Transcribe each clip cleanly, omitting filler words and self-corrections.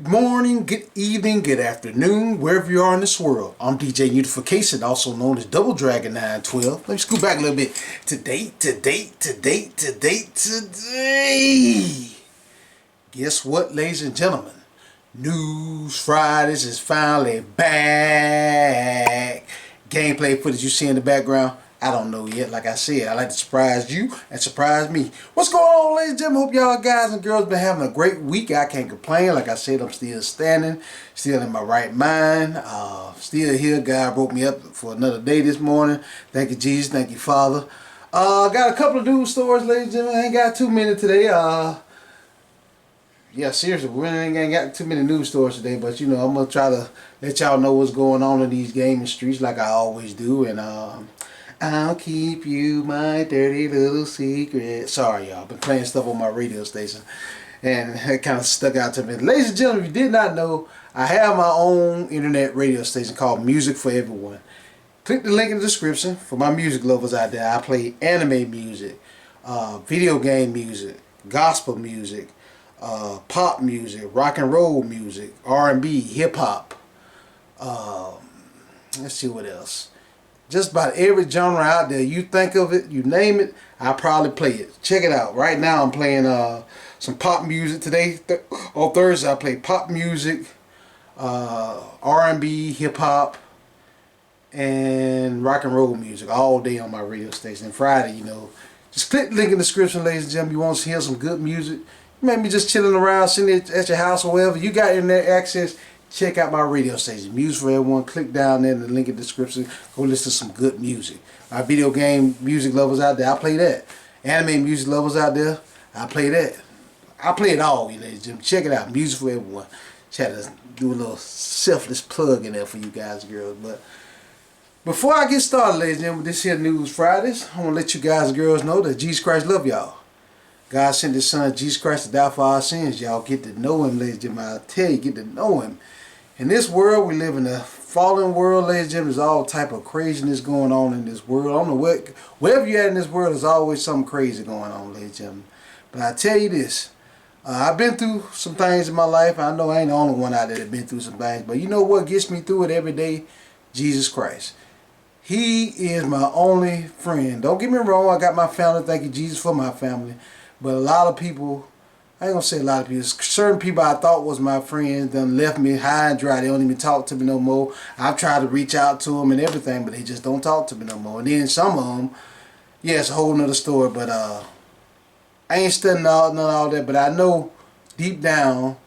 Good morning, good evening, good afternoon, wherever you are in this world. I'm DJ Unification, also known as Double Dragon 912. Let me scoot back a little bit. Today. Guess what, ladies and gentlemen? News Fridays is finally back. Gameplay footage you see in the background, I don't know yet. Like I said, I like to surprise you and surprise me. What's going on, ladies and gentlemen? Hope y'all guys and girls been having a great week. I can't complain. Like I said, I'm still standing, still in my right mind, still here. God woke me up for another day this morning. Thank you, Jesus. Thank you, Father. Got a couple of news stories, ladies and gentlemen. I ain't got too many today. Yeah, seriously, we ain't got too many news stories today, but you know, I'm gonna try to let y'all know what's going on in these gaming streets like I always do, and I'll keep you my dirty little secret. Sorry, y'all, been playing stuff on my radio station, and it kind of stuck out to me. Ladies and gentlemen, if you did not know, I have my own internet radio station called Music for Everyone. Click the link in the description for my music lovers out there. I play anime music, video game music, gospel music, pop music, rock and roll music, R&B, hip hop. Let's see what else. Just about every genre out there, you think of it, you name it, I probably play it. Check it out. Right now I'm playing some pop music today. On Thursday I play pop music, R&B, hip hop, and rock and roll music all day on my radio station. And Friday, you know, just click the link in the description, ladies and gentlemen. You want to hear some good music? You may be just chilling around, sitting at your house or wherever. You got internet access. Check out my radio station, Music for Everyone. Click down there in the link in the description. Go listen to some good music. Our video game music lovers out there, I play that. Anime music lovers out there, I play that. I play it all, you ladies and gentlemen. Check it out, Music for Everyone. Try to do a little selfless plug in there for you guys and girls. But before I get started, ladies and gentlemen, with this here News Fridays, I want to let you guys and girls know that Jesus Christ love y'all. God sent His Son, Jesus Christ, to die for our sins. Y'all get to know Him, ladies and gentlemen. I tell you, get to know Him. In this world, we live in a fallen world, ladies and gentlemen. There's all type of craziness going on in this world. I don't know what, wherever you're at in this world, there's always something crazy going on, ladies and gentlemen. But I tell you this, I've been through some things in my life. I know I ain't the only one out there that's been through some things. But you know what gets me through it every day? Jesus Christ. He is my only friend. Don't get me wrong, I got my family. Thank you, Jesus, for my family. But a lot of people, I ain't gonna say a lot of people, certain people I thought was my friends done left me high and dry. They don't even talk to me no more. I've tried to reach out to them and everything, but they just don't talk to me no more. And then some of them, yeah, it's a whole nother story, but I ain't studying none of all that, but I know deep down,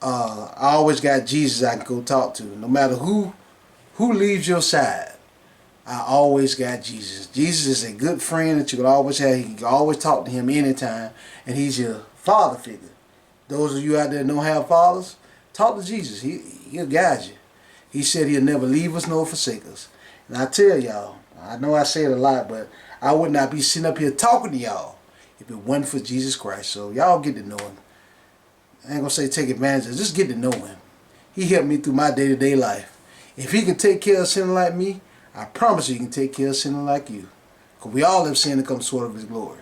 I always got Jesus I can go talk to. No matter who leaves your side, I always got Jesus. Jesus is a good friend that you can always have. You can always talk to Him anytime, and He's your father figure. Those of you out there that don't have fathers, talk to Jesus. He'll guide you. He said He'll never leave us nor forsake us. And I tell y'all, I know I say it a lot, but I would not be sitting up here talking to y'all if it wasn't for Jesus Christ. So y'all get to know Him. I ain't gonna say take advantage of it, just get to know Him. He helped me through my day-to-day life. If He can take care of a sinner like me, I promise you He can take care of a sinner like you. Because we all have sinned and come short of His glory.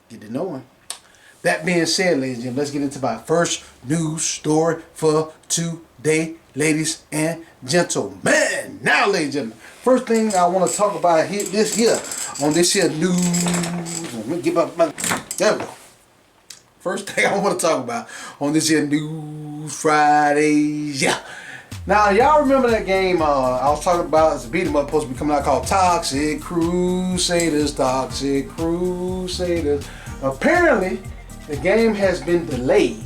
Get to know Him. That being said, ladies and gentlemen, let's get into my first news story for today, ladies and gentlemen. Now, ladies and gentlemen, first thing I want to talk about here, on this here news. Let me get my there we go. First thing I want to talk about on this here News Fridays, yeah. Now, y'all remember that game I was talking about, it's a beat 'em up supposed to be coming out called Toxic Crusaders, Toxic Crusaders. Apparently, the game has been delayed.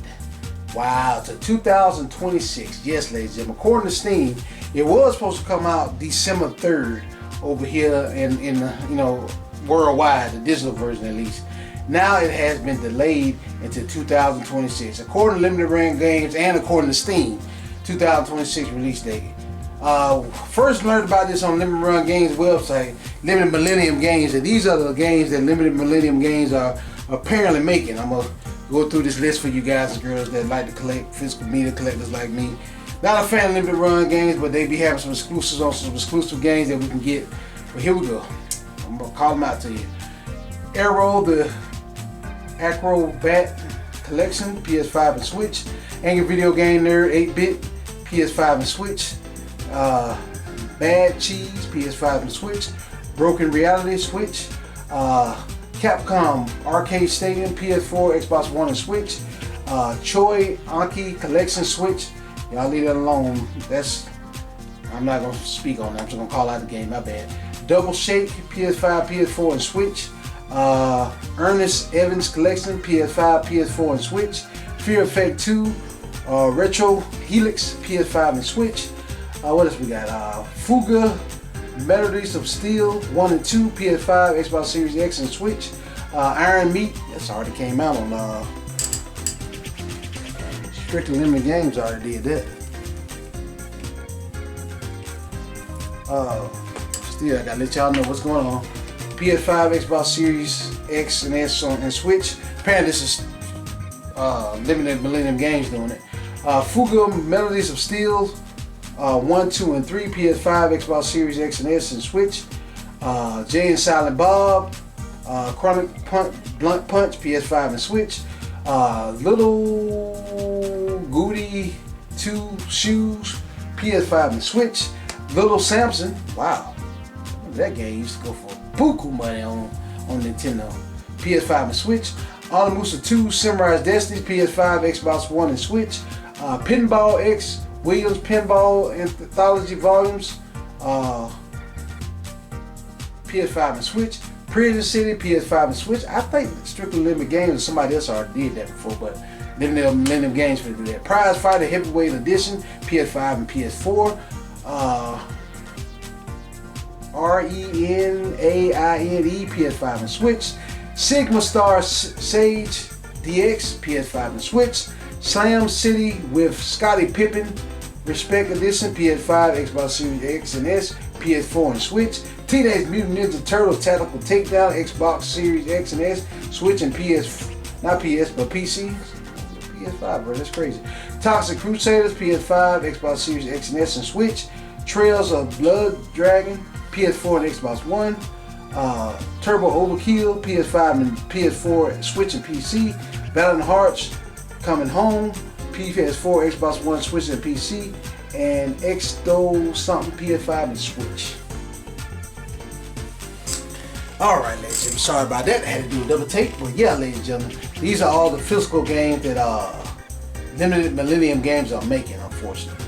Wow, to 2026. Yes, ladies and gentlemen. According to Steam, it was supposed to come out December 3rd over here in you know, worldwide, the digital version at least. Now it has been delayed into 2026. According to Limited Run Games and according to Steam, 2026 release date. First learned about this on Limited Run Games website, Limited Millennium Games, and these are the games that Limited Millennium Games are apparently making. I'm gonna go through this list for you guys and girls that like to collect physical media collectors like me. Not a fan of Limited Run Games, but they be having some exclusives on some exclusive games that we can get. But here we go. I'm gonna call them out to you. Arrow, the Acrobat Collection, PS5 and Switch. Angry Video Game Nerd 8-bit, PS5 and Switch. Bad Cheese, PS5 and Switch. Broken Reality, Switch. Capcom Arcade Stadium, PS4, Xbox One and Switch. Choi Anki Collection, Switch. Y'all leave that alone. I'm not gonna speak on that. I'm just gonna call out the game. My bad. Double Shake, PS5, PS4 and Switch. Ernest Evans Collection, PS5, PS4 and Switch. Fear Effect 2, Retro Helix, PS5 and Switch. What else we got? Fuga Melodies of Steel 1 and 2, PS5, Xbox Series X and Switch. Iron Meat, that's already came out on Strictly Limited Games. Already did that. Still, I gotta let y'all know what's going on. PS5, Xbox Series X and S and Switch. Apparently this is Limited Millennium Games doing it. Fuga Melodies of Steel 1, 2, and 3, PS5, Xbox Series X and S and Switch. Jay and Silent Bob, Chronic Blunt Punch, PS5 and Switch. Little Goody 2 Shoes, PS5 and Switch. Little Samson, wow, that game used to go for buku money on Nintendo. PS5 and Switch. Onimusa 2 Samurai's Destiny, PS5, Xbox One and Switch. Pinball X Williams Pinball Anthology Volumes, PS5 and Switch. Prison City, PS5 and Switch. I think Strictly Limited Games, somebody else already did that before, but Limited Games for do that. Prize Fighter Heavyweight Edition, PS5 and PS4. RENAINE, PS5 and Switch. Sigma Star Sage DX, PS5 and Switch. Slam City with Scottie Pippen Respect Edition, PS5, Xbox Series X and S, PS4 and Switch. Teenage Mutant Ninja Turtles Tactical Takedown, Xbox Series X and S, Switch and not PS, but PC. PS5, bro, that's crazy. Toxic Crusaders, PS5, Xbox Series X and S and Switch. Trails of Blood Dragon, PS4 and Xbox One. Turbo Overkill, PS5 and PS4, Switch and PC. Valiant Hearts Coming Home, PS4, Xbox One, Switch and PC. And Exto something, PS5 and Switch. Alright, ladies and gentlemen, sorry about that. I had to do a double take, but yeah, ladies and gentlemen, these are all the physical games that Limited Millennium Games are making, unfortunately.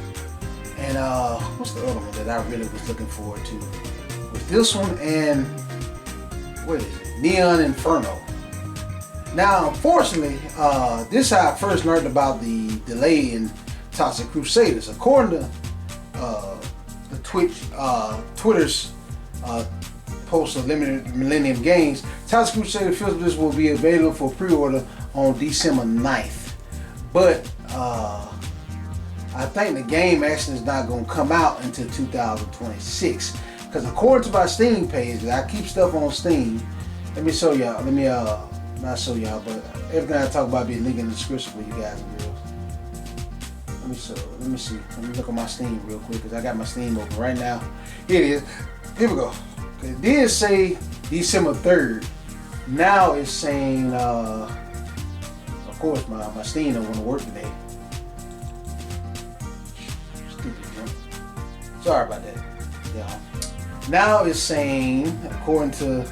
And what's the other one that I really was looking forward to? With this one and what is it? Neon Inferno. Now, unfortunately, this is how I first learned about the delay in Toxic Crusaders. According to the Twitter's post of Limited Millennium Games, Toxic Crusader Physicals will be available for pre-order on December 9th. But I think the game actually is not going to come out until 2026. Because according to my Steam page, I keep stuff on Steam. Let me show y'all. Not show y'all, but everything I talk about be linked in the description for you guys and girls. Let me see. Let me look at my Steam real quick because I got my Steam open right now. Here it is. Here we go. It did say December 3rd. Now it's saying, of course, my Steam don't want to work today. Stupid, huh? Sorry about that, y'all. Now it's saying, according to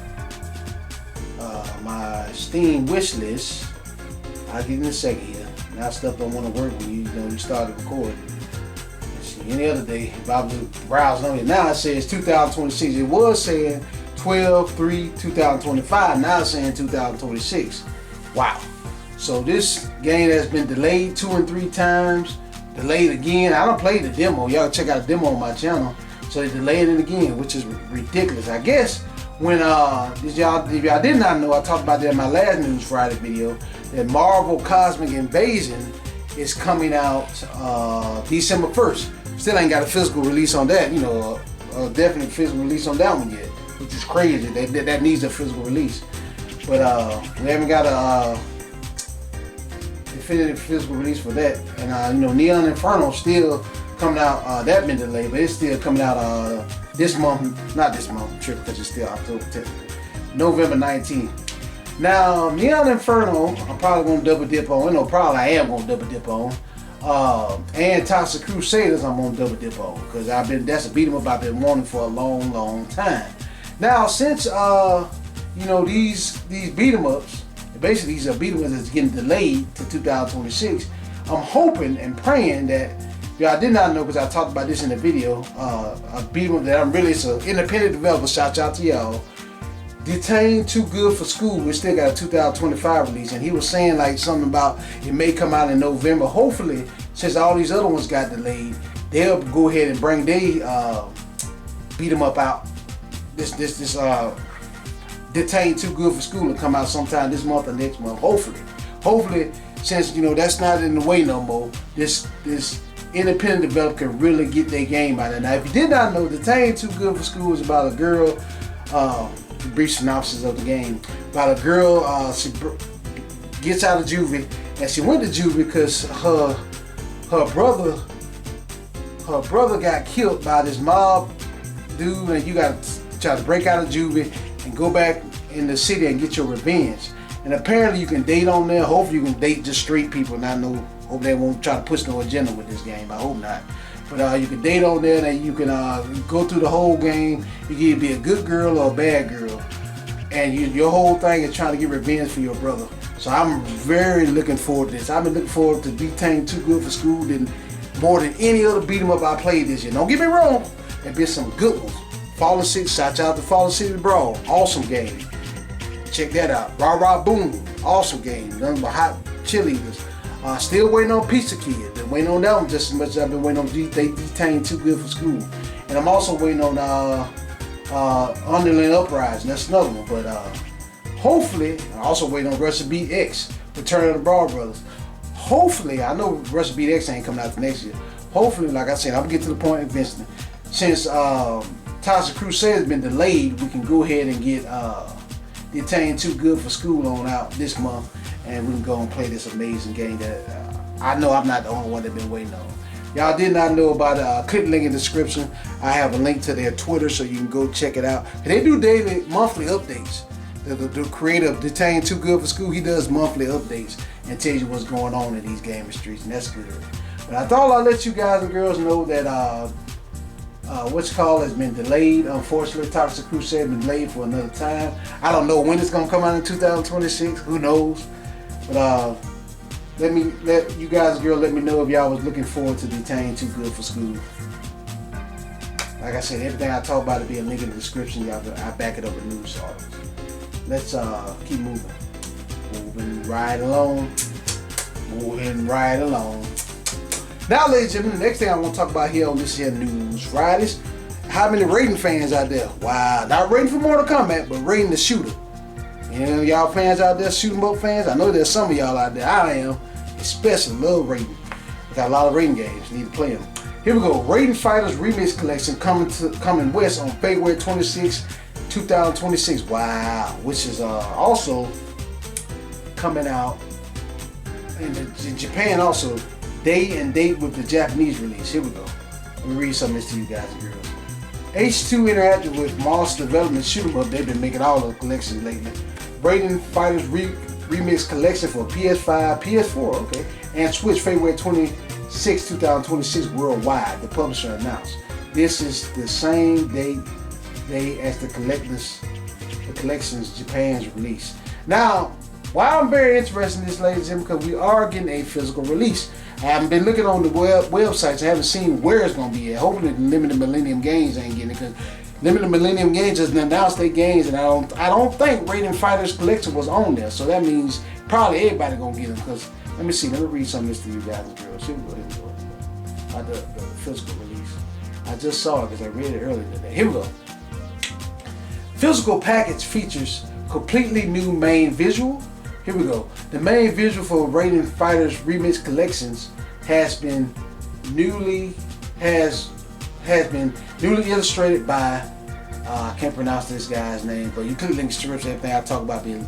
my Steam wish list, I'll get in a second here. Now stuff don't want to work when you started recording. Any other day, if I was browsing on it, now it says 2026. It was saying 12/3/2025. Now it's saying 2026. Wow. So this game has been delayed 2 and 3 times. Delayed again. I don't play the demo. Y'all check out the demo on my channel. So they delayed it again, which is ridiculous. I guess when if y'all did not know, I talked about that in my last News Friday video, that Marvel Cosmic Invasion is coming out December 1st. Still ain't got a physical release on that, a definite physical release on that one yet, which is crazy. That needs a physical release. But we haven't got a definitive physical release for that. And Neon Inferno still coming out. That been delayed, but it's still coming out this month. Not this month, because it's still October 10th. November 19th. Now, Neon Inferno, I'm probably going to double dip on. I am going to double dip on. and Toxic Crusaders I'm on double dip on, because that's a beat 'em up I've been wanting for a long time. Now since these beat 'em ups, basically these are beat 'em ups that's getting delayed to 2026, I'm hoping and praying that, I did not know because I talked about this in the video, a beat 'em up that it's an independent developer, shout out to y'all, Detained Too Good for School. We still got a 2025 release, and he was saying like something about it may come out in November. Hopefully, since all these other ones got delayed, they'll go ahead and bring their beat 'em up out. This Detained Too Good for School will come out sometime this month or next month. Hopefully, since that's not in the way no more, this independent developer can really get their game out of it. Now, if you did not know, Detained Too Good for School is about a girl. The brief synopsis of the game about a girl. She gets out of juvie, and she went to juvie because her brother got killed by this mob dude, and you got to try to break out of juvie and go back in the city and get your revenge. And apparently you can date on there. Hopefully you can date just straight people. And I hope they won't try to push no agenda with this game. I hope not. But you can date on there, and you can go through the whole game. You can either be a good girl or a bad girl, and your whole thing is trying to get revenge for your brother. So I'm very looking forward to this. I've been looking forward to Detained Too Good for School more than any other beat 'em up I played this year. Don't get me wrong, there's been some good ones. Fallen City, shout out to Fallen City Brawl, awesome game. Check that out. Rah Rah Boom, awesome game. Nothing but hot cheerleaders. Still waiting on Pizza Kid. Been waiting on that one just as much as I've been waiting on Detained Too Good for School. And I'm also waiting on Underland Uprising. That's another one. But hopefully, I'm also waiting on Russia Beat X, Return of the Brawl Brothers. Hopefully, I know Russia Beat X ain't coming out the next year. Hopefully, like I said, I'm gonna get to the point eventually. Since Toxic Crusade has been delayed, we can go ahead and get Detained Too Good for School on out this month, and we can go and play this amazing game that I know I'm not the only one that's been waiting on. Y'all did not know about it, click the link in the description. I have a link to their Twitter so you can go check it out. They do monthly updates. The creator of Detained Too Good for School, he does monthly updates and tells you what's going on in these gaming streets, and that's good. But I thought I'd let you guys and girls know that has been delayed. Unfortunately, Toxic Crusade has been delayed for another time. I don't know when it's gonna come out in 2026. Who knows? But let you guys and girls let me know if y'all was looking forward to Detained Too Good for School. Like I said, everything I talk about will be a link in the description. I back it up with news articles. Let's keep moving. Moving right along. Now, ladies and gentlemen, the next thing I want to talk about here on this here news, right, is how many Raiden fans out there. Wow, not Raiden for Mortal Kombat, but Raiden the shooter. Y'all fans out there, shoot 'em up fans. I know there's some of y'all out there. I am, especially love Raiden. Got a lot of Raiden games. Need to play them. Here we go. Raiden Fighters Remix Collection coming west on February 26, 2026. Wow, which is also coming out in Japan also. Day and date with the Japanese release. Here we go. Let me read some of this to you guys and girls. H2 interacted with Moss Development Shoot 'em Up. They've been making all the collections lately. Raiden Fighters Remix Collection for PS5, PS4, okay, and Switch February 26, 2026 worldwide, the publisher announced. This is the same day as the collection's Japan's release. Now, why I'm very interested in this, ladies and gentlemen, because we are getting a physical release. I haven't been looking on the websites. I haven't seen where it's going to be at. Hopefully, the Limited Millennium Games ain't getting it, because Limited Millennium Games just announced their games, and I don't think Raiden Fighters Collection was on there. So that means probably everybody gonna get them. Because let me see. Let me read some of this to you guys and girls. Here we go. The physical release. I just saw it because I read it earlier today. Here we go. Physical package features completely new main visual. Here we go. The main visual for Raiden Fighters Remix Collections has been newly illustrated by I can't pronounce this guy's name, but you click link strips. Everything I talk about be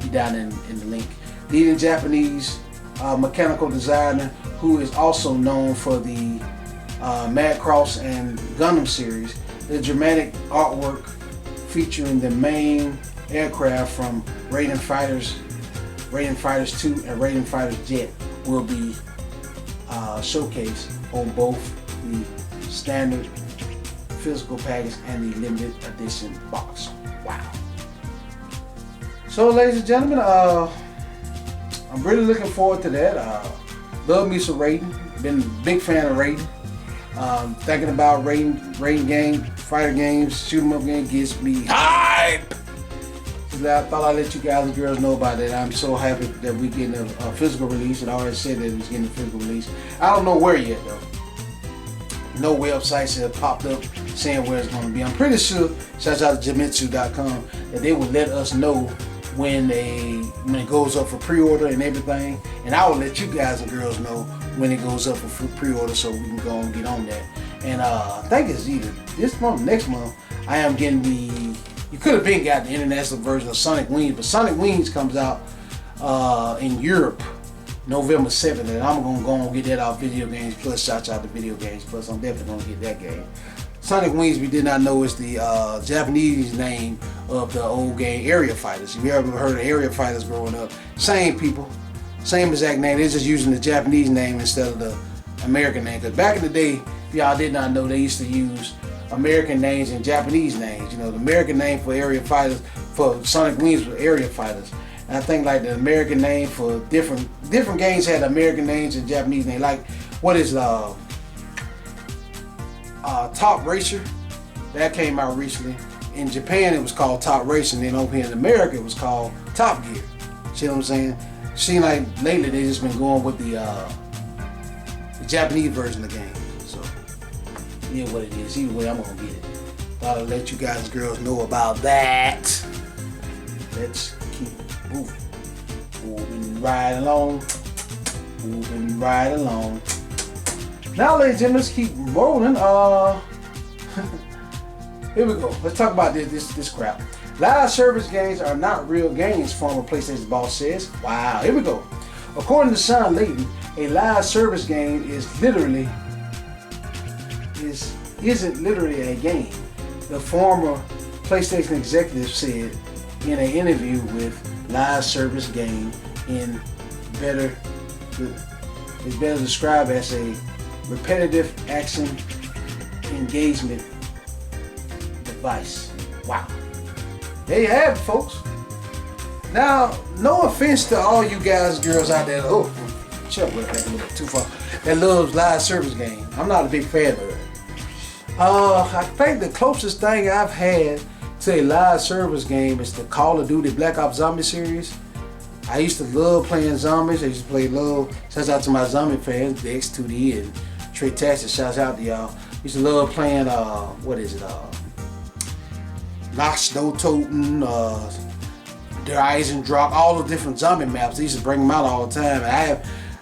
down in the link. Leading Japanese mechanical designer who is also known for the Macross and Gundam series. The dramatic artwork featuring the main aircraft from Raiden Fighters 2 and Raiden Fighters Jet will be showcase on both the standard physical package and the limited edition box. Wow. So ladies and gentlemen, I'm really looking forward to that. Love me some raiding. Been a big fan of raiding. Thinking about raiding game, fighter games, shoot 'em up game gets me hype. I thought I'd let you guys and girls know about that. I'm so happy that we're getting a physical release. And I already said that it was getting a physical release. I don't know where yet though. No websites have popped up saying where it's going to be. I'm pretty sure, shout out to Jamitsu.com, that they will let us know when it goes up for pre-order and everything. And I will let you guys and girls know when it goes up for pre-order so we can go and get on that. And I think it's either this month or next month, I am getting you could have been got the international version of Sonic Wings, but Sonic Wings comes out in Europe November 7th, and I'm going to go and get that out. Video Games Plus, shout out to Video Games Plus. I'm definitely going to get that game. Sonic Wings, we did not know, is the Japanese name of the old game Area Fighters. If you ever heard of Area Fighters growing up, same people, same exact name. They're just using the Japanese name instead of the American name. Because back in the day, if y'all did not know, they used to use American names and Japanese names. You know, the American name for Area Fighters, for Sonic Wings, was Area Fighters. And I think like the American name for different games had American names and Japanese names. Like what is Top Racer? That came out recently. In Japan it was called Top Racer, and then over here in America it was called Top Gear. See what I'm saying? Seems like lately they just been going with the Japanese version of the game. So yeah, what it is. Either way, I'm gonna get it. Thought I'd let you guys and girls know about that. Let's keep moving right along. Moving right along. Now, ladies and gentlemen, let's keep rolling. Here we go. Let's talk about this crap. Live service games are not real games, former PlayStation boss says. Wow, here we go. According to Sean Layton, a live service game isn't literally a game. The former PlayStation executive said in an interview with Live Service Game is better described as a repetitive action engagement device. Wow. There you have it, folks. Now, no offense to all you guys and girls out there, chill with that a little bit too far, that loves live service game. I'm not a big fan of it. I think the closest thing I've had to a live service game is the Call of Duty Black Ops Zombie series. I used to love playing zombies. I used to play shouts out to my zombie fans, the X2D and Trey Taxis, shouts out to y'all. Used to love playing, Nox, No Toten, Der Eisendrock, all the different zombie maps. They used to bring them out all the time. And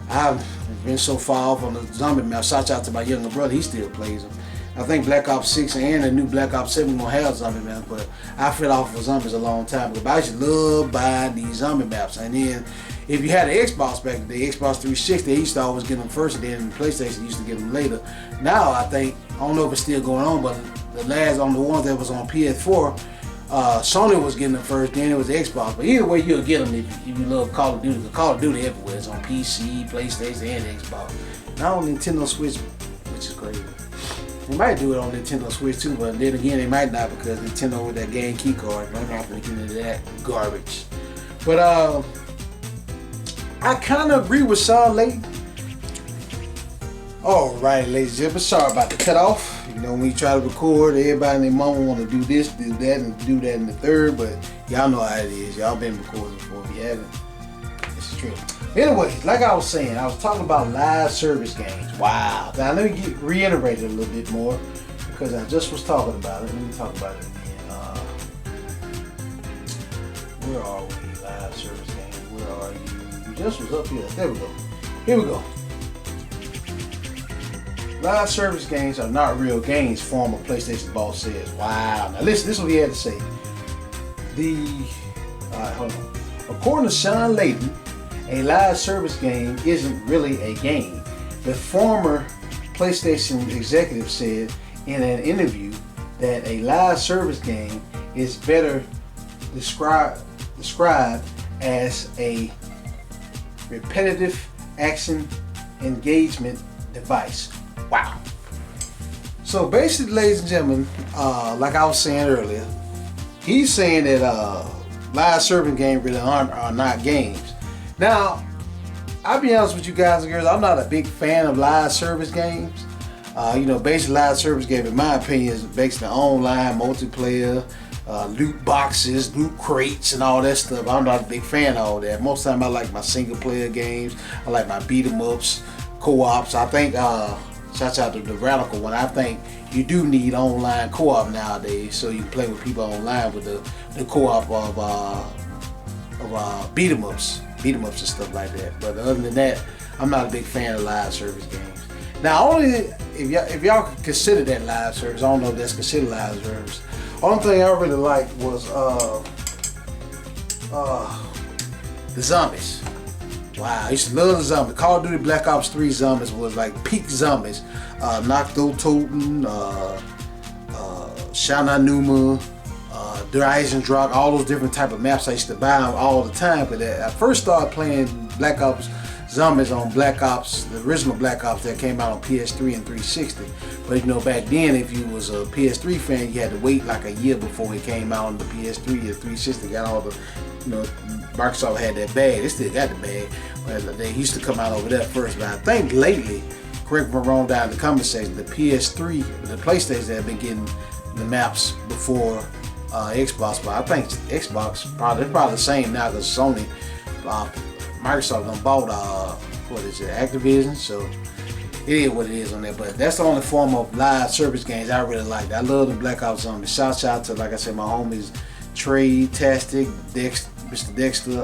I've been so far off on the zombie map. Shout out to my younger brother, he still plays them. I think Black Ops 6 and the new Black Ops 7 gonna have zombie maps, but I fell off of zombies a long time ago. But I used to love buying these zombie maps. And then if you had an Xbox back in the day, Xbox 360, they used to always get them first, and then PlayStation used to get them later. Now I don't know if it's still going on, but the ones that was on PS4, Sony was getting them first, then it was Xbox. But either way, you'll get them if you love Call of Duty. Because Call of Duty everywhere. It's on PC, PlayStation, and Xbox. Not on Nintendo Switch, which is crazy. They might do it on Nintendo Switch too, but then again, they might not, because Nintendo with that game key card, I'm not going to get into that garbage. But I kind of agree with Sean Layton. Alright, ladies and gentlemen, sorry about the cutoff. You know, when you try to record, everybody and their mama want to do this, do that, and do that in the third, but y'all know how it is. Y'all been recording before. If you haven't, it's true. Anyways, like I was saying, I was talking about live service games. Wow. Now let me reiterate it a little bit more, because I just was talking about it. Let me talk about it again. Where are we? Live service games. Where are you? You just was up here. There we go. Here we go. Live service games are not real games, former PlayStation boss says. Wow. Now listen, this is what he had to say. Hold on. According to Sean Layton, a live service game isn't really a game. The former PlayStation executive said in an interview that a live service game is better described as a repetitive action engagement device. Wow. So basically, ladies and gentlemen, like I was saying earlier, he's saying that live service games really are not games. Now, I'll be honest with you guys and girls, I'm not a big fan of live service games. Basically live service game, in my opinion, is basically online multiplayer, loot boxes, loot crates, and all that stuff. I'm not a big fan of all that. Most of the time I like my single player games. I like my beat 'em ups, co-ops. I think, shouts out to the Radical one, I think you do need online co-op nowadays so you can play with people online with the co-op of beat 'em ups and stuff like that. But other than that, I'm not a big fan of live service games. Now, only if y'all could consider that live service, I don't know if that's considered live service. Only thing I really liked was the zombies. Wow, I used to love the zombies. Call of Duty Black Ops 3 zombies was like peak zombies. Nocto Toten, Shananuma, Der Eisendrock, all those different type of maps I used to buy them all the time. But I first started playing Black Ops Zombies on Black Ops, the original Black Ops that came out on PS3 and 360. But back then, if you was a PS3 fan, you had to wait like a year before it came out on the PS3 or 360. Got all the, Microsoft had that bag. They still got the bag, but they used to come out over there first. But I think lately, correct me if I'm wrong down in the comment section, the PS3, the PlayStation have been getting the maps before Xbox. But I think Xbox probably the same now because Sony. Microsoft done bought Activision, so it is what it is on that. But that's the only form of live service games I really like. I love the Black Ops Zombies. Shout out to, like I said, my homies Trey, Tastic, Mr. Dexter,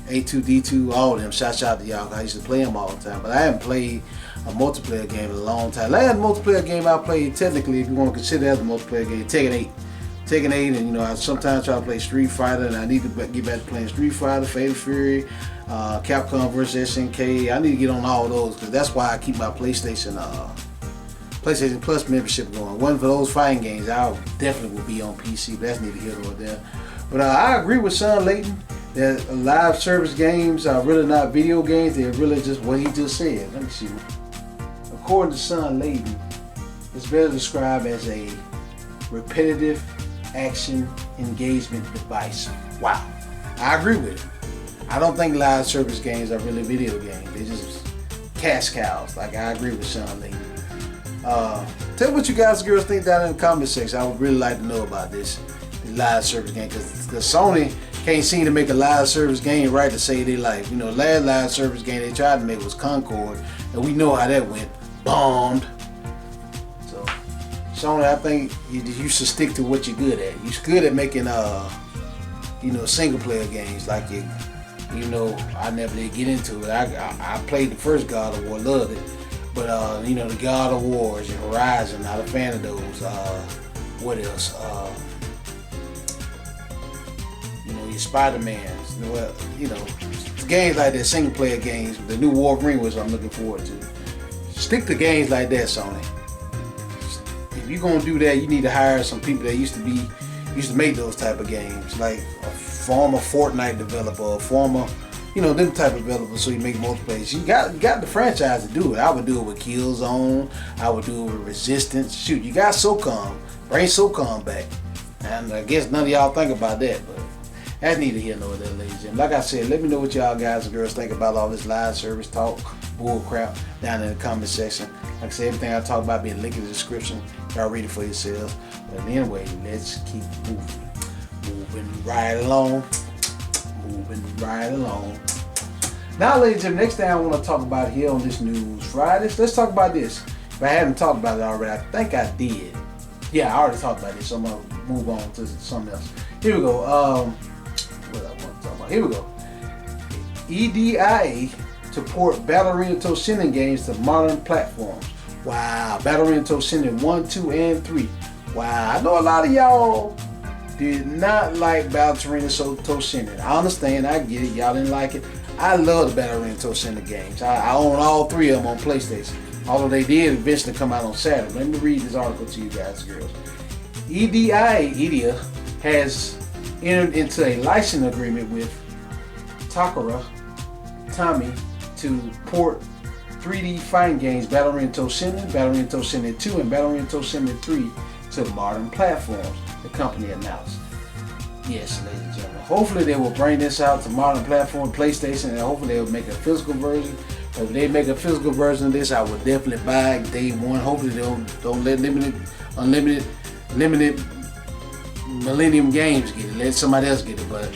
A2D2, all of them. Shout out to y'all. I used to play them all the time, but I haven't played a multiplayer game in a long time. Last multiplayer game I played, technically, if you want to consider that a multiplayer game, Tekken 8. Tekken 8, and I sometimes try to play Street Fighter, and I need to get back to playing Street Fighter, Fatal Fury, Capcom vs SNK. I need to get on all those because that's why I keep my PlayStation Plus membership going. One for those fighting games, I definitely will be on PC, but that's neither here nor there. But I agree with Sean Layton that live service games are really not video games. They're really just what he just said. Let me see. According to Sean Layton, it's better described as a repetitive action engagement device. Wow, I agree with it. I don't think live service games are really video games. They're just cash cows. Like, I agree with Sean Layton. Tell me what you guys and girls think down in the comment section. I would really like to know about this live service game, because Sony can't seem to make a live service game right to save their life. Last live service game they tried to make was Concord, and we know how that went. Bombed. Sony, I think you should stick to what you're good at. You're good at making, single player games. Like I never did get into it. I played the first God of War, loved it. But the God of Wars and Horizon, not a fan of those. What else? Your Spider-Mans. Games like that, single player games. The new Wolverine was I'm looking forward to. Stick to games like that, Sony. If you're gonna do that, you need to hire some people that used to make those type of games, like a former Fortnite developer, a former, them type of developers, so you make multiplayer. You got the franchise to do it. I would do it with Killzone. I would do it with Resistance. Shoot, you got SOCOM. Bring SOCOM back. And I guess none of y'all think about that, but that's neither here nor there, ladies and gentlemen. Like I said, let me know what y'all guys and girls think about all this live service talk, bull crap, down in the comment section. Like I said, everything I talk about being linked in the description. Y'all read it for yourselves. But anyway, let's keep moving. Moving right along. Now, ladies and gentlemen, next thing I want to talk about here on this News Friday, let's talk about this. If I haven't talked about it already, I think I did. Yeah, I already talked about this, so I'm going to move on to something else. Here we go. What I want to talk about. Here we go. EDIA to port Battle Arena Toshinden games to modern platforms. Wow, Battle Arena Toshinden 1, 2, and 3. Wow, I know a lot of y'all did not like Battle Arena Toshinden. I understand, I get it, y'all didn't like it. I love the Battle Arena Toshinden games. I own all three of them on PlayStation. Although they did eventually come out on Saturday. Let me read this article to you guys and girls. EDIA has entered into a licensing agreement with Takara Tomy to port 3D fighting games Battle Arena Toshinden, Battle Arena Toshinden 2, and Battle Arena Toshinden 3 to modern platforms, the company announced. Yes, ladies and gentlemen. Hopefully they will bring this out to modern platform, PlayStation, and hopefully they will make a physical version. If they make a physical version of this, I will definitely buy it day one. Hopefully they don't let limited Millennium Games get it. Let somebody else get it. But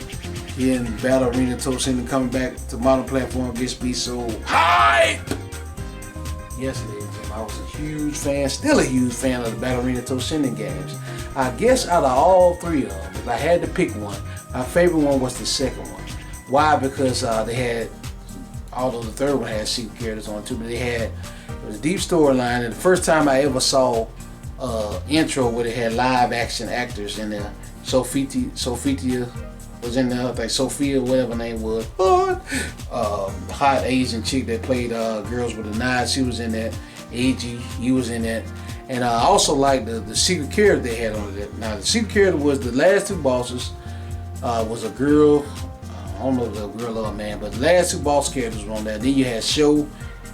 here in Battle Arena Toshinden coming back to modern platform gets me so hype. Yes, ladies and gentlemen. I was a huge fan, still a huge fan of the Battle Arena Toshinden games. I guess out of all three of them, if I had to pick one, my favorite one was the second one. Why? Because they had, although the third one had secret characters on it too, but it was a deep storyline. And the first time I ever saw intro where they had live action actors in there, Sophia was in there, I think Sophia, whatever her name was. Hot Asian chick that played Girls with the Knives, she was in that. AG, he was in that. And I also like the secret character they had on it. Now the secret character was the last two bosses was a girl. I don't know if it was a girl or a man, but the last two boss characters were on there. Then you had Sho,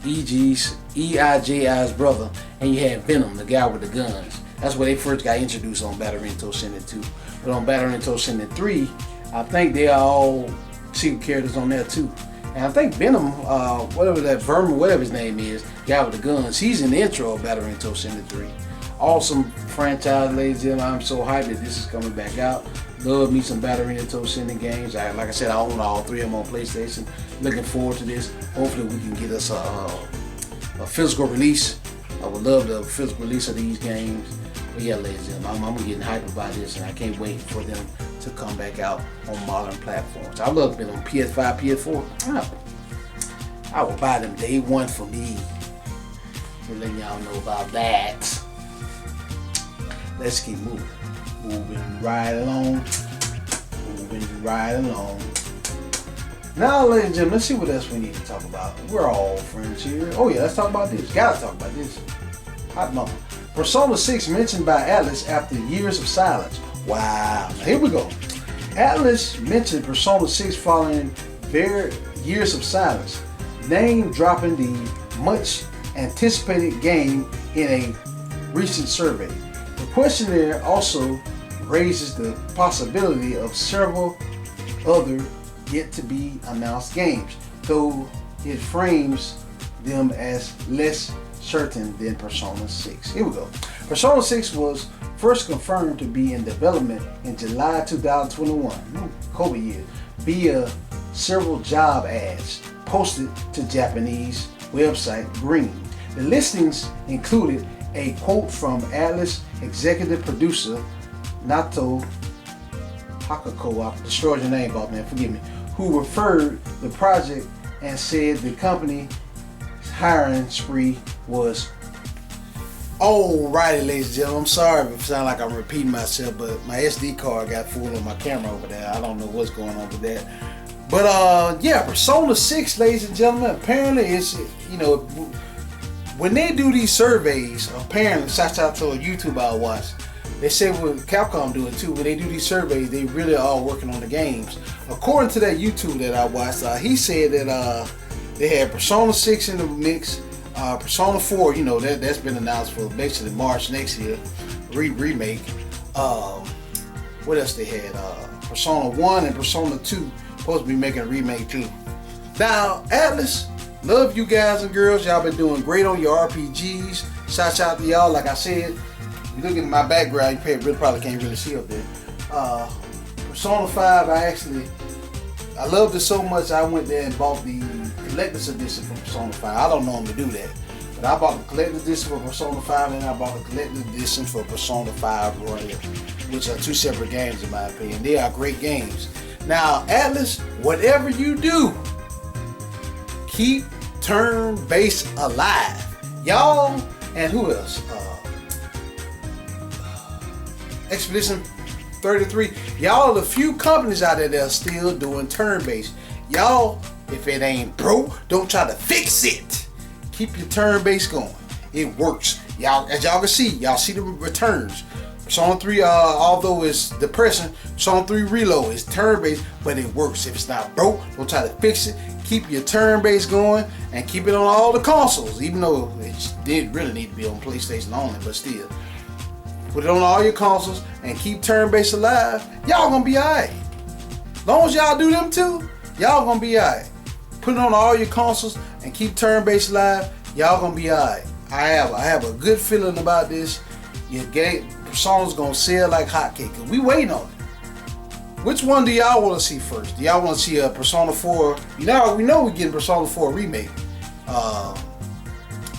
EIJI's brother, and you had Venom, the guy with the guns. That's where they first got introduced on Battle Arena Toshinden 2. But on Battle Arena Toshinden 3, I think they are all secret characters on there too. And I think Venom, whatever that Vermin, whatever his name is, guy with the guns, he's in the intro of Battle Arena Toshinden 3. Awesome franchise, ladies and gentlemen. I'm so hyped that this is coming back out. Love me some Battle Arena Toshinden games. Like I said, I own all three of them on PlayStation. Looking forward to this. Hopefully we can get us a physical release. I would love the physical release of these games. But yeah, ladies and gentlemen, I'm getting hyped about this, and I can't wait for them to come back out on modern platforms. I love them on PS5, PS4. I will buy them day one for me. So letting y'all know about that. Let's keep moving. Moving right along. Now, ladies and gentlemen, let's see what else we need to talk about. We're all friends here. Oh yeah, let's talk about this. Gotta talk about this. Hot mama. Persona 6 mentioned by Atlus after years of silence. Wow. Now here we go. Atlus mentioned Persona 6 following years of silence, name dropping the much anticipated game in a recent survey. The questionnaire also raises the possibility of several other yet to be announced games, though it frames them as less certain than Persona 6. Here we go. Persona 6 was first confirmed to be in development in July 2021, COVID year, via several job ads posted to Japanese website Green. The listings included a quote from Atlus executive producer Nato Hakako, I destroyed your name, boss man, forgive me, who referred the project and said the company's hiring spree was. Alrighty, ladies and gentlemen, I'm sorry if it sounds like I'm repeating myself, but my SD card got full on my camera over there. I don't know what's going on with that. But yeah, Persona 6, ladies and gentlemen, apparently it's, when they do these surveys, apparently, shout out to a YouTube I watched, they say what Capcom do it too. When they do these surveys, they really are working on the games. According to that YouTube that I watched, he said that they had Persona 6 in the mix, Persona 4, that's been announced for basically March next year, remake. What else they had? Persona 1 and Persona 2 supposed to be making a remake too. Now, Atlus, love you guys and girls. Y'all been doing great on your RPGs. Shout out to y'all. Like I said, if you look at my background, you probably can't really see up there. Persona 5, I loved it so much I went there and bought the collector's edition for Persona 5. I don't normally do that, but I bought the collector's edition for Persona 5 and I bought the collector's edition for Persona 5 Royal, which are two separate games in my opinion. They are great games. Now, Atlus, whatever you do, keep turn-based alive. Y'all, and who else? Expedition 33. Y'all, the few companies out there that are still doing turn-based. Y'all, if it ain't broke, don't try to fix it. Keep your turn-based going. It works. Y'all, as y'all can see, y'all see the returns. Persona 3, although it's depressing, Persona 3 Reload is turn-based, but it works. If it's not broke, don't try to fix it. keep your turn-based going and keep it on all the consoles, even though it did really need to be on PlayStation only, but still. Put it on all your consoles and keep turn-based alive. Y'all gonna be alright. As long as y'all do them too, y'all gonna be alright. Put it on all your consoles and keep turn-based alive. Y'all gonna be alright. I have a good feeling about this. Your game Persona's gonna sell like hotcakes. We waiting on it. Which one do y'all want to see first? Do y'all want to see a Persona 4? We know we're getting Persona 4 remake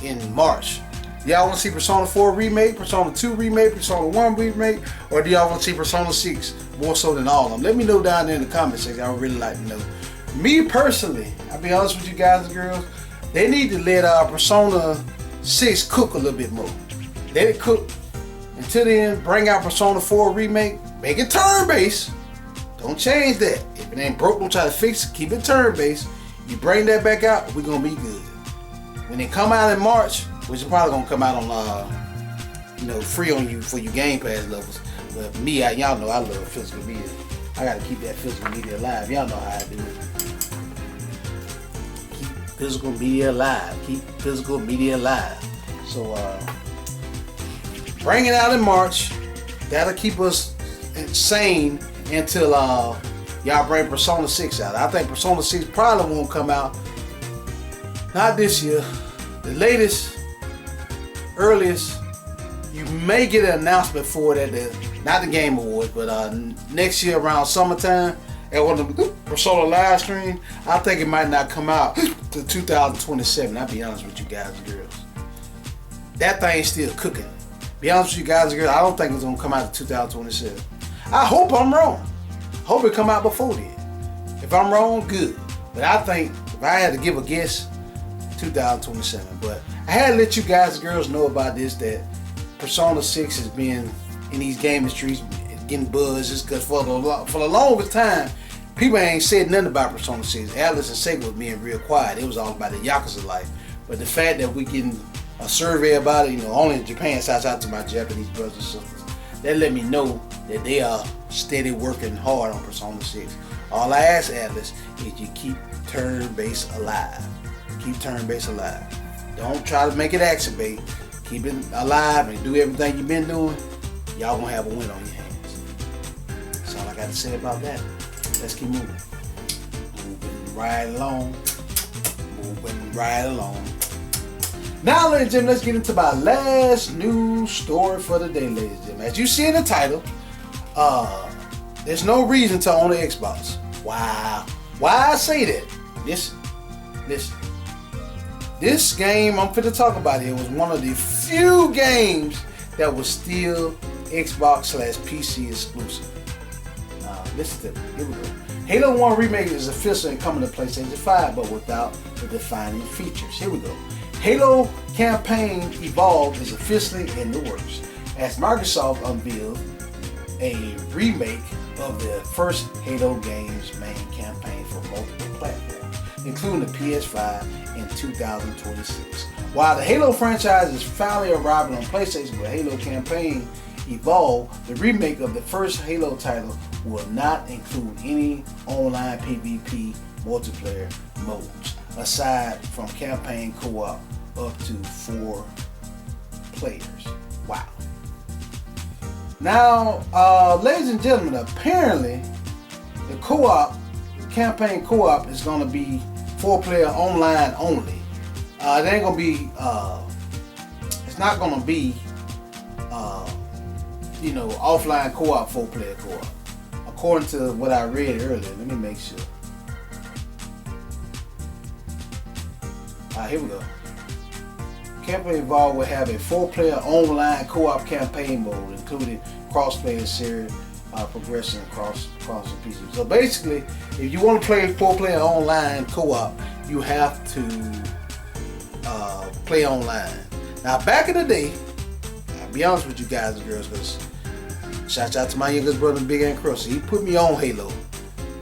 in March. Do y'all want to see Persona 4 remake, Persona 2 remake, Persona 1 remake, or do y'all want to see Persona 6 more so than all of them? Let me know down there in the comment section. I would really like to know. Me personally, I'll be honest with you guys and girls, they need to let Persona 6 cook a little bit more. Let it cook. Until then, bring out Persona 4 remake, make it turn-based. Don't change that. If it ain't broke, don't try to fix it. Keep it turn-based. You bring that back out, we're gonna be good. When it come out in March, which is probably gonna come out on free on you for your Game Pass levels. But me, y'all know I love physical media. I gotta keep that physical media alive. Y'all know how I do it. Keep physical media alive. Keep physical media alive. So bring it out in March. That'll keep us sane until y'all bring Persona 6 out. I think Persona 6 probably won't come out. Not this year. The latest, earliest, you may get an announcement for it at not the Game Awards, but next year around summertime at one of the Persona live stream. I think it might not come out to 2027. I'll be honest with you guys and girls. That thing's still cooking. Be honest with you guys and girls, I don't think it's gonna come out in 2027. I hope I'm wrong. Hope it come out before then. If I'm wrong, good. But I think if I had to give a guess, 2027. But I had to let you guys and girls know about this, that Persona 6 has been in these gaming streets getting buzz just because for the longest time, people ain't said nothing about Persona 6. Atlas and Sega was being real quiet. It was all about the Yakuza life. But the fact that we getting a survey about it, only in Japan, shouts out to my Japanese brothers and sisters, that let me know that they are steady working hard on Persona 6. All I ask, Atlas, is you keep turn-based alive. Keep turn-based alive. Don't try to make it action-based. Keep it alive and do everything you've been doing. Y'all gonna have a win on your hands. That's all I got to say about that. Let's keep moving. Moving right along. Moving right along. Now, ladies and gentlemen, let's get into my last news story for the day, ladies and gentlemen. As you see in the title, there's no reason to own an Xbox. Wow. Why I say that? Listen. This game I'm finna talk about here was one of the few games that was still Xbox/PC exclusive. Listen to me. Here we go. Halo 1 Remake is officially coming to PlayStation 5, but without the defining features. Here we go. Halo Campaign Evolved is officially in the works, as Microsoft unveiled a remake of the first Halo game's main campaign for multiple platforms, including the PS5 in 2026. While the Halo franchise is finally arriving on PlayStation with Halo Campaign Evolved, the remake of the first Halo title will not include any online PvP multiplayer modes, aside from campaign co-op up to 4 players. Wow. Now, ladies and gentlemen, apparently the campaign co-op is going to be 4-player online only. It ain't going to be, it's not going to be, offline co-op, 4-player co-op. According to what I read earlier, let me make sure. Here we go. Campaign Evolved will have a 4-player online co-op campaign mode, including cross-player series progression across the PC. So basically, if you want to play 4-player online co-op, you have to play online. Now, back in the day, I'll be honest with you guys and girls, because shout out to my youngest brother, Big Ant Crusty. He put me on Halo.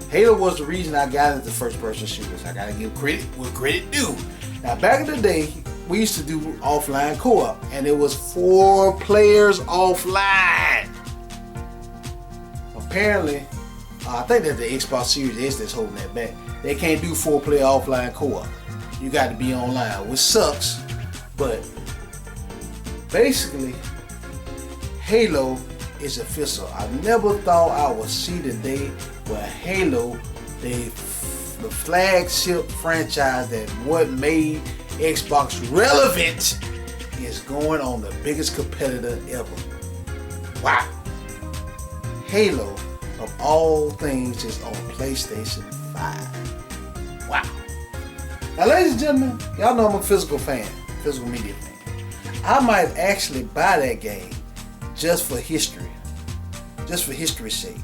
Halo was the reason I got into first-person shooters. I gotta give credit where credit due. Now, back in the day, we used to do offline co-op, and it was 4 players offline. Apparently, I think that the Xbox Series S that's holding that back. They can't do 4-player offline co-op. You got to be online, which sucks. But basically, Halo is official. I never thought I would see the day where Halo, the flagship franchise that what made Xbox relevant, is going on the biggest competitor ever. Wow. Halo, of all things, is on PlayStation 5. Wow. Now, ladies and gentlemen, y'all know I'm a physical media fan. I might actually buy that game just for history's sake.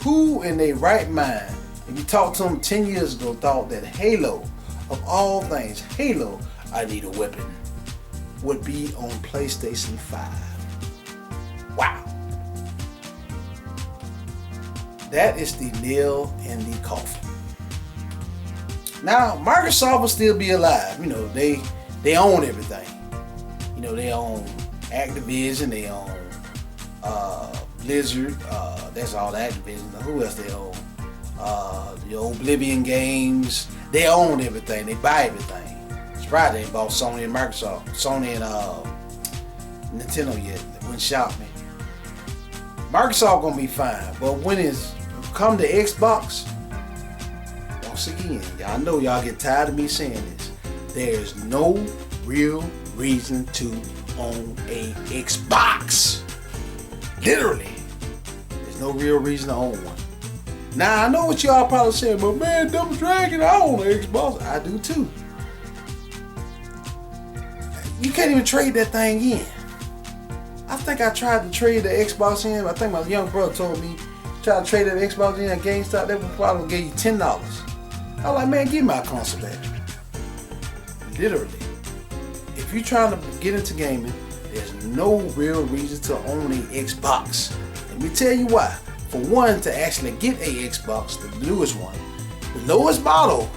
Who in their right mind, if you talked to them 10 years ago, thought that Halo, of all things, Halo, I need a weapon, would be on PlayStation 5? Wow. That is the nail in the coffin. Now, Microsoft will still be alive. You know, they own everything. You know, they own Activision, they own Blizzard, that's all Activision. Who else they own? The Oblivion games. They own everything. They buy everything. It's right, they bought Sony and Microsoft. Sony and Nintendo yet. They wouldn't shock me. Microsoft gonna be fine, but when it's come to Xbox, once again, y'all know y'all get tired of me saying this. There's no real reason to own a Xbox. Literally, there's no real reason to own one. Now I know what y'all probably saying, but man, Double Dragon, I own an Xbox. I do too. You can't even trade that thing in. I think I tried to trade the Xbox in. I think my young brother told me, try to trade that Xbox in at GameStop, they would probably give you $10. I was like, man, give me my console back. Literally. If you're trying to get into gaming, there's no real reason to own an Xbox. Let me tell you why. For one, to actually get a Xbox, the newest one, the lowest model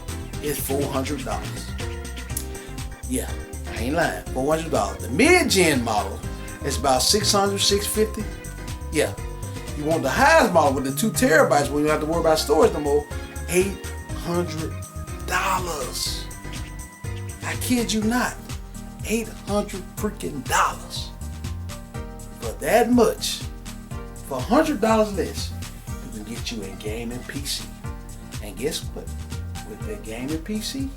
is $400. Yeah, I ain't lying, $400. The mid-gen model is about $600, $650. Yeah. You want the highest model with the 2 terabytes where you don't have to worry about storage no more, $800. I kid you not. $800 freaking dollars. For that much, for $100 less, you can get you a gaming PC. And guess what? With that gaming PC,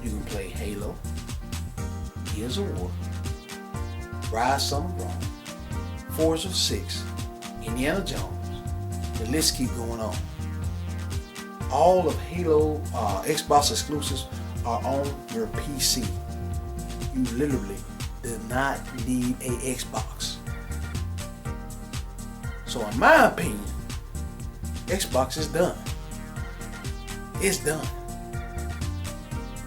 you can play Halo, Gears of War, Rise Son of Rome, Forza 6, Indiana Jones. The list keep going on. All of Halo Xbox exclusives are on your PC. You literally do not need a Xbox. So in my opinion, Xbox is done. It's done.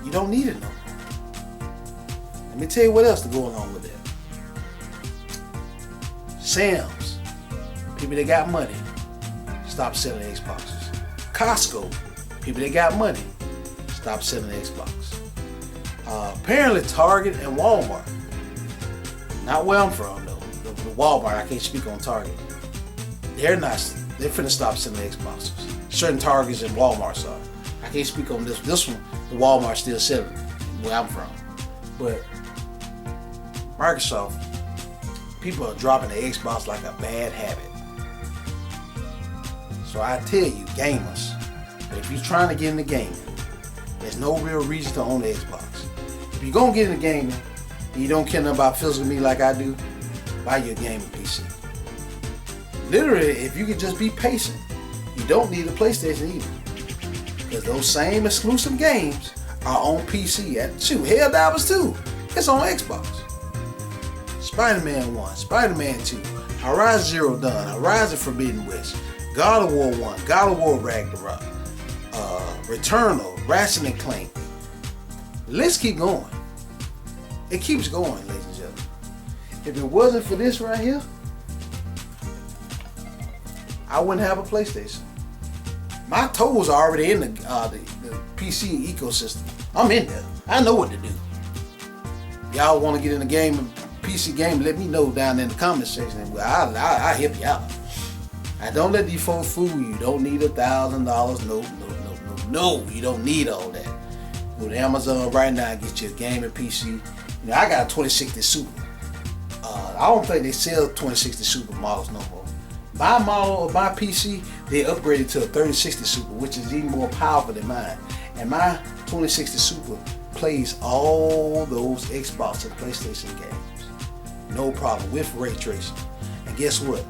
You don't need it no more. Let me tell you what else to go along with that. Sam's, people that got money, stop selling Xboxes. Costco, people that got money, stop selling Xbox. Apparently Target and Walmart, not where I'm from though, the Walmart, I can't speak on Target. They're finna stop selling Xboxes. Certain Targets and Walmarts are. I can't speak on this one, the Walmart's still selling where I'm from. But Microsoft, people are dropping the Xbox like a bad habit. So I tell you, gamers, if you're trying to get into gaming, there's no real reason to own the Xbox. If you're gonna get into gaming and you don't care nothing about physical media like I do, buy your gaming PC. Literally, if you could just be patient, you don't need a PlayStation either. Because those same exclusive games are on PC. Helldivers 2, it's on Xbox. Spider-Man 1, Spider-Man 2, Horizon Zero Dawn, Horizon Forbidden West, God of War 1, God of War Ragnarok, Returnal, Ratchet and Clank. The list keep going. It keeps going, ladies and gentlemen. If it wasn't for this right here, I wouldn't have a PlayStation. My toes are already in the PC ecosystem. I'm in there. I know what to do. Y'all want to get in the game, PC game, let me know down in the comment section. I'll help you out. And don't let these folks fool you. You don't need $1,000. No. You don't need all that. Go to Amazon right now and get you a gaming PC. You know, I got a 2060 Super. I don't think they sell 2060 Super models no more. My model of my PC, they upgraded to a 3060 Super, which is even more powerful than mine. And my 2060 Super plays all those Xbox and PlayStation games. No problem, with ray tracing. And guess what?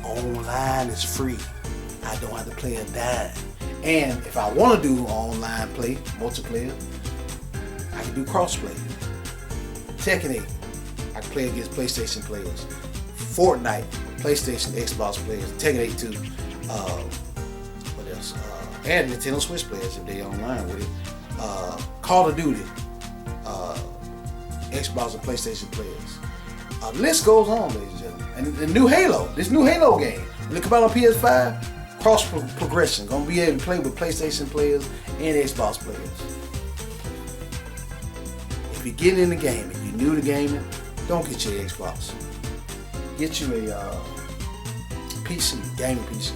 Online is free. I don't have to play a dime. And if I want to do online play, multiplayer, I can do crossplay. Tekken 8, I can play against PlayStation players. Fortnite, PlayStation, Xbox players. Tekken 8 too. What else? And Nintendo Switch players if they online with it. Call of Duty, Xbox and PlayStation players. The list goes on, ladies and gentlemen. And the new Halo, this new Halo game, when it come out on PS5, cross progression, gonna be able to play with PlayStation players and Xbox players. If you're getting into gaming, you're new to gaming, don't get you an Xbox. Get you a PC, gaming PC.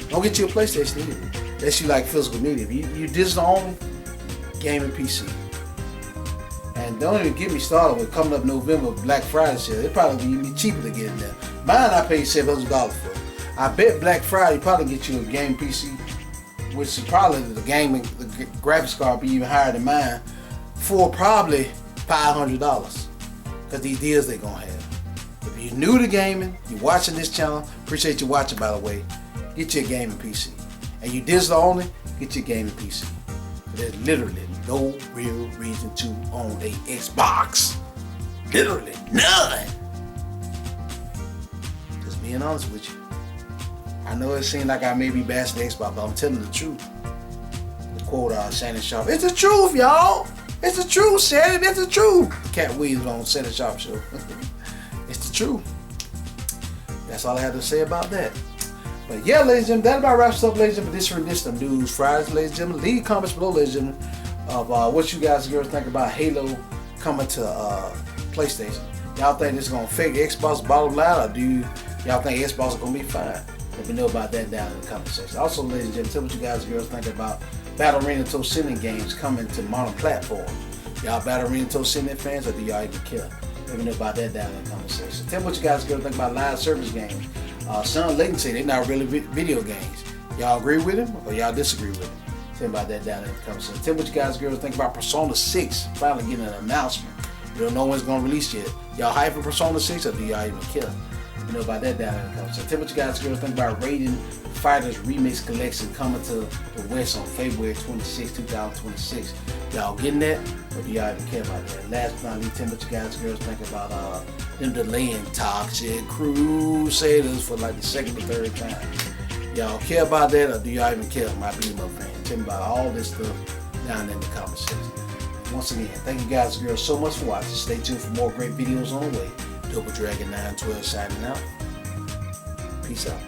Don't get you a PlayStation either. Unless you like physical media. If you digital only, gaming PC. And don't even get me started with coming up November Black Friday sale. It probably be cheaper to get in there. Mine I paid $700 for. I bet Black Friday probably get you a game PC, which is probably the graphics card be even higher than mine, for probably $500. Because these deals they gonna have. If you're new to gaming, you're watching this channel, appreciate you watching by the way, get you a gaming PC. And you digital only, get your gaming PC. There's literally no real reason to own a Xbox. Literally none. Just being honest with you. I know it seems like I may be bashing the Xbox, but I'm telling the truth. The quote Shannon Sharp. It's the truth, y'all. It's the truth, Shannon. It's the truth. Cat Williams on Shannon Sharp show. It's the truth. That's all I have to say about that. But yeah, ladies and gentlemen, that about wraps up, ladies and gentlemen, this edition of News Fridays, ladies and gentlemen. Leave comments below, ladies and gentlemen, of what you guys and girls think about Halo coming to PlayStation. Y'all think this is going to affect Xbox bottom line, or do y'all think Xbox is going to be fine? Let me know about that down in the comment section. Also, ladies and gentlemen, tell what you guys and girls think about Battle Arena Toshinden games coming to modern platforms. Y'all Battle Arena Toshinden fans, or do y'all even care? Let me know about that down in the comment section. Tell me what you guys and girls think about live service games. Sean Layton said they're not really video games. Y'all agree with him or y'all disagree with him? Tell me about that down in the comment section. Tell me what you guys and girls think about Persona 6 finally getting an announcement. You don't know when it's going to release yet. Y'all hype for Persona 6 or do y'all even care? Let me know about that down in the comment section. Tell me what you guys and girls think about Raiden Fighters Remix Collection coming to the West on February 26, 2026. Y'all getting that? Or do y'all even care about that? And last but not least, tell me what you guys and girls think about them delaying Toxic Crusaders for like the second or third time. Y'all care about that or do y'all even care? My beat up fan. Tell me about all this stuff down in the comment section. Once again, thank you guys and girls so much for watching. Stay tuned for more great videos on the way. Double Dragon 912 signing out. Peace out.